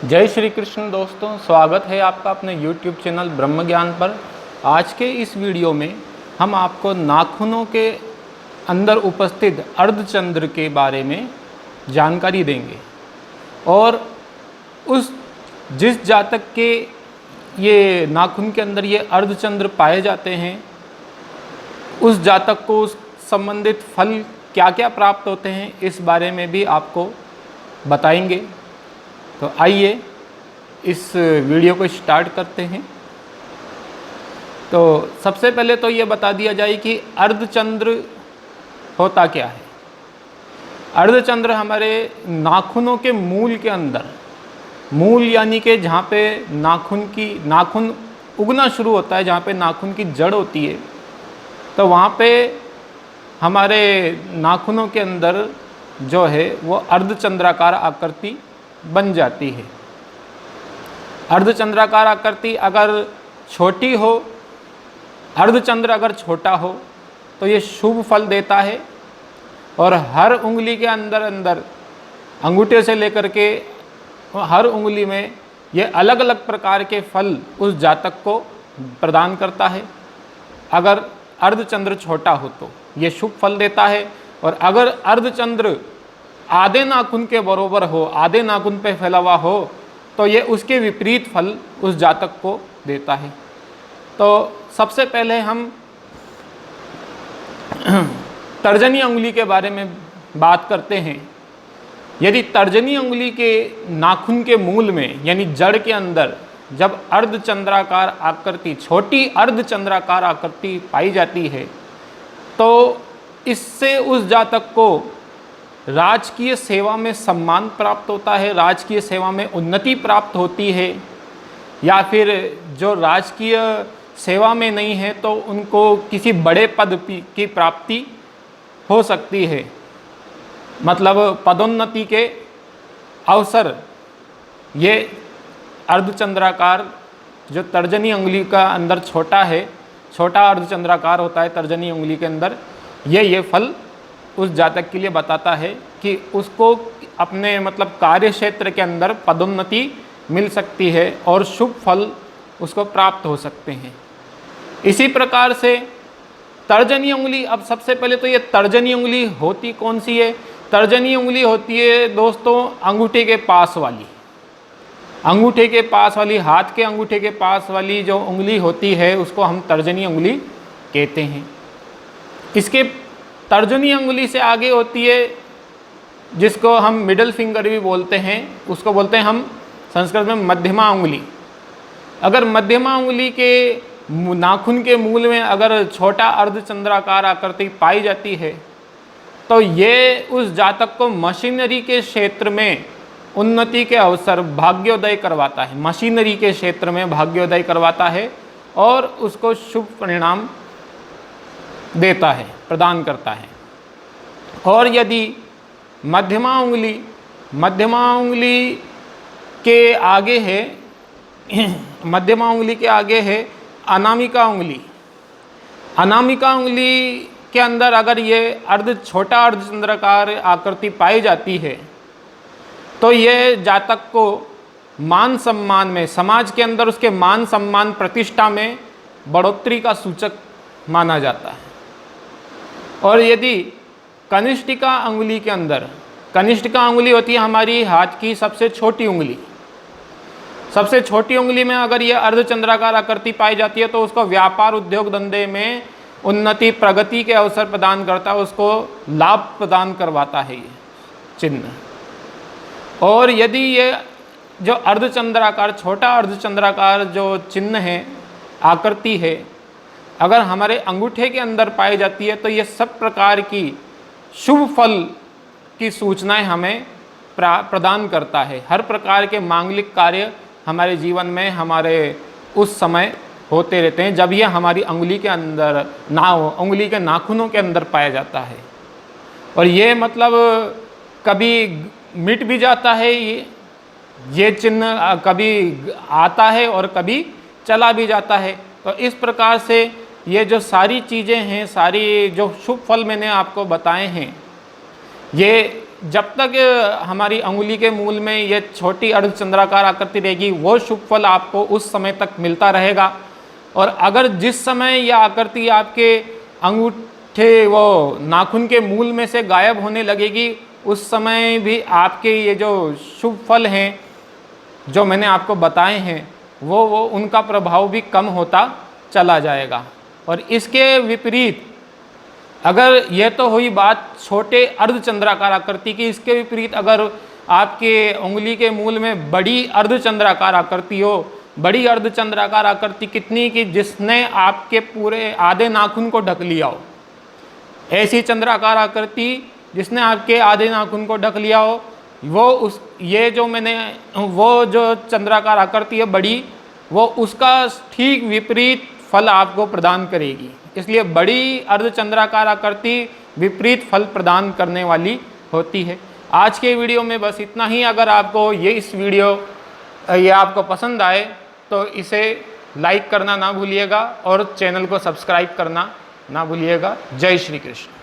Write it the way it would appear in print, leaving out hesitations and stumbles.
जय श्री कृष्ण दोस्तों, स्वागत है आपका अपने YouTube चैनल ब्रह्म ज्ञान पर। आज के इस वीडियो में हम आपको नाखूनों के अंदर उपस्थित अर्धचंद्र के बारे में जानकारी देंगे और जिस जातक के ये नाखून के अंदर ये अर्धचंद्र पाए जाते हैं उस जातक को उस संबंधित फल क्या क्या प्राप्त होते हैं इस बारे में भी आपको बताएंगे। तो आइए इस वीडियो को स्टार्ट करते हैं। तो सबसे पहले तो ये बता दिया जाए कि अर्धचंद्र होता क्या है। अर्धचंद्र हमारे नाखूनों के मूल के अंदर, मूल यानी कि जहाँ पे नाखून उगना शुरू होता है, जहाँ पे नाखून की जड़ होती है, तो वहाँ पे हमारे नाखूनों के अंदर जो है वो अर्धचंद्राकार आकृति बन जाती है। अर्धचंद्राकार आकृति अगर छोटी हो, अर्धचंद्र अगर छोटा हो तो ये शुभ फल देता है और हर उंगली के अंदर अंगूठे से लेकर के हर उंगली में ये अलग अलग प्रकार के फल उस जातक को प्रदान करता है। अगर अर्धचंद्र छोटा हो तो ये शुभ फल देता है और अगर अर्धचंद्र आधे नाखून के बरोबर हो, आधे नाखून पे फैला हुआ हो, तो ये उसके विपरीत फल उस जातक को देता है। तो सबसे पहले हम तर्जनी उंगली के बारे में बात करते हैं। यदि तर्जनी उंगली के नाखून के मूल में यानी जड़ के अंदर जब अर्धचंद्राकार आकृति, छोटी अर्धचंद्राकार आकृति पाई जाती है तो इससे उस जातक को राजकीय सेवा में सम्मान प्राप्त होता है, राजकीय सेवा में उन्नति प्राप्त होती है, या फिर जो राजकीय सेवा में नहीं है तो उनको किसी बड़े पद की प्राप्ति हो सकती है। मतलब पदोन्नति के अवसर ये अर्धचंद्राकार जो तर्जनी उंगली का अंदर छोटा अर्धचंद्राकार होता है तर्जनी उंगली के अंदर, ये फल उस जातक के लिए बताता है कि उसको अपने मतलब कार्य क्षेत्र के अंदर पदोन्नति मिल सकती है और शुभ फल उसको प्राप्त हो सकते हैं। इसी प्रकार से तर्जनी उंगली, अब सबसे पहले तो ये तर्जनी उंगली होती कौन सी है? तर्जनी उंगली होती है दोस्तों अंगूठे के पास वाली, अंगूठे के पास वाली, हाथ के अंगूठे के पास वाली जो उंगली होती है उसको हम तर्जनी उंगली कहते हैं। इसके तर्जनी उंगली से आगे होती है जिसको हम मिडल फिंगर भी बोलते हैं, उसको बोलते हैं हम संस्कृत में मध्यमा उंगली। अगर मध्यमा उंगली के नाखून के मूल में अगर छोटा अर्धचंद्राकार आकृति पाई जाती है तो ये उस जातक को मशीनरी के क्षेत्र में उन्नति के अवसर, भाग्योदय करवाता है। मशीनरी के क्षेत्र में भाग्योदय करवाता है और उसको शुभ परिणाम देता है, प्रदान करता है। और यदि मध्यमा उंगली के आगे है मध्यमा उंगली के आगे है अनामिका उंगली। अनामिका उंगली के अंदर अगर ये छोटा अर्धचंद्राकार आकृति पाई जाती है तो ये जातक को मान सम्मान में, समाज के अंदर उसके मान सम्मान प्रतिष्ठा में बढ़ोतरी का सूचक माना जाता है। और यदि कनिष्ठिका अंगुली के अंदर, कनिष्ठिका अंगुली होती है हमारी हाथ की सबसे छोटी उंगली, सबसे छोटी उंगली में अगर ये अर्धचंद्राकार आकृति पाई जाती है तो उसको व्यापार उद्योग धंधे में उन्नति प्रगति के अवसर प्रदान करता है, उसको लाभ प्रदान करवाता है ये चिन्ह। और यदि ये जो अर्धचंद्राकार, छोटा अर्धचंद्राकार जो चिन्ह है, आकृति है, अगर हमारे अंगूठे के अंदर पाई जाती है तो ये सब प्रकार की शुभ फल की सूचनाएं हमें प्रदान करता है। हर प्रकार के मांगलिक कार्य हमारे जीवन में हमारे उस समय होते रहते हैं जब ये हमारी उंगली के अंदर उंगली के नाखूनों के अंदर पाया जाता है। और ये मतलब कभी मिट भी जाता है, ये चिन्ह कभी आता है और कभी चला भी जाता है। तो इस प्रकार से ये जो सारी चीज़ें हैं, सारी जो शुभ फल मैंने आपको बताए हैं, ये जब तक हमारी अंगुली के मूल में ये छोटी अर्धचंद्राकार आकृति रहेगी वो शुभ फल आपको उस समय तक मिलता रहेगा। और अगर जिस समय यह आकृति आपके अंगूठे वो नाखून के मूल में से गायब होने लगेगी उस समय भी आपके ये जो शुभ फल हैं जो मैंने आपको बताए हैं वो उनका प्रभाव भी कम होता चला जाएगा। और इसके विपरीत अगर यह तो हुई बात छोटे अर्धचंद्राकार आकृति की, इसके विपरीत अगर आपके उंगली के मूल में बड़ी अर्धचंद्राकार आकृति हो, बड़ी अर्धचंद्राकार आकृति कितनी कि जिसने आपके पूरे आधे नाखून को ढक लिया हो, ऐसी चंद्राकार आकृति जिसने आपके आधे नाखून को ढक लिया हो, वो जो चंद्राकार आकृति है बड़ी, वो उसका ठीक विपरीत फल आपको प्रदान करेगी। इसलिए बड़ी अर्धचंद्राकार आकृति विपरीत फल प्रदान करने वाली होती है। आज के वीडियो में बस इतना ही। अगर आपको इस वीडियो आपको पसंद आए तो इसे लाइक करना ना भूलिएगा और चैनल को सब्सक्राइब करना ना भूलिएगा। जय श्री कृष्ण।